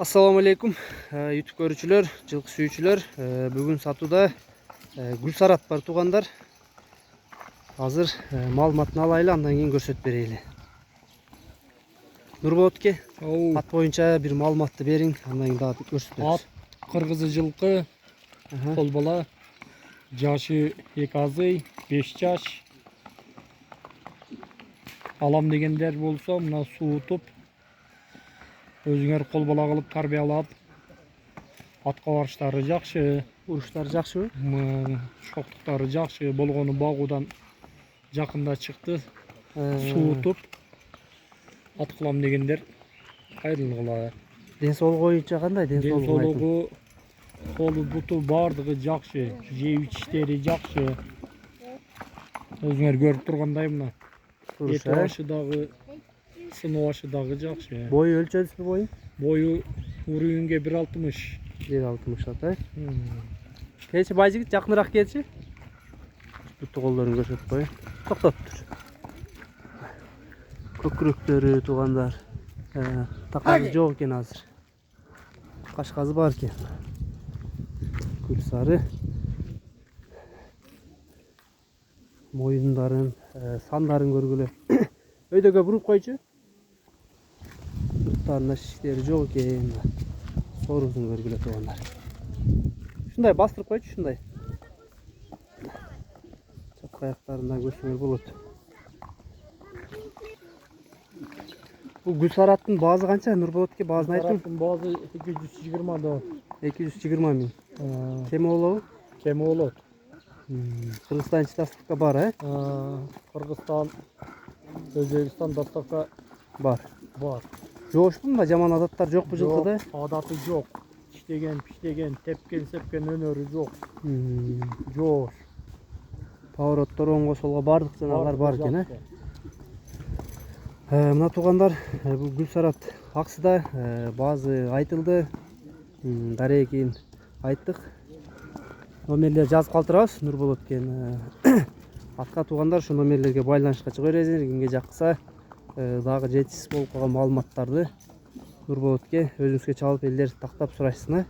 Assalamu alaikum YouTube görүүчүлөр, жылкы сүйүүчүлөр. Бүгүн сатууда Гүлсарат бар туугандар. Азыр маалыматын алайлы, андан кийин көрсөтүп берели. Нурболотке ат боюнча бир маалыматты бериң, андан кийин дагы көрсөтөбүз. Ат кыргызы жылкы, кол бала, жашы 2 азый, 5 жаш. Алам дегендер болсо, мына суутуп, өзүңөр кол бала кылып тарбиялап, атка барыштары жакшы, Уруштары жакшыбы? шоктуктары жакшы болгону багуудан жакында чыкты. Суутуп, ат кылам дегендер кайрылгыла. Ден соолугу боюнча кандай? Ден соолугу, колу буту бардыгы жакшы, жеп ичиштери жакшы. Өзүңөр көрүп тургандай мына. Эт башы дагы, сыны башы дагы жакшы. Бою өлчөдүзбү боюн? Бою уруюнга 1.60. 1.60 ат. Келчи бай жигит, жакыныраак келчи. Буту колдорун көрсөтүп коеюн. Токтоп тур. Көкүрөктөрү туугандар. Такагы жок экен азыр. Кашказы бар экен. Гүлсары. Моюндарын, сандарын көргүлө. Өйдөгө буруп койчу. Буттарында шиштери жок экен. Сорусун көргүлө туугандар. Ушундай бастырып койчу, ушундай. Чапка аяктарынан көрсөңөр болот. Бул Гүлсараттын баазы канча? Нурболотке баазын айтың? Гүлсараттын баазы 220 да. 220 миң. Кем болобу? Кем болот. Кыргызстан доставка бар, Кыргызстан, Өзбекстан доставка бар. бар. Жошпу мында жаман адаттар жокпу жылкыда? Адаты жок. Иштеген, пиштеген, тепкен, сепкен өнөрү жок. Жош. Повороттор оңго солго бардык жанагылар бар экен, Мына туугандар, бул Гүлсарат аксыда баазы айтылды. Дарыга кийин айттык. Номерлер жазып калтырабыз, Нурболот экен. Атка туугандар ошо номерлерге байланышка чыга бересиңер. Кимге жакса, дагы жетишсиз болуп калган маалыматтарды Нурболотке өзүңүзгө чалып элдер тактап сурашсын.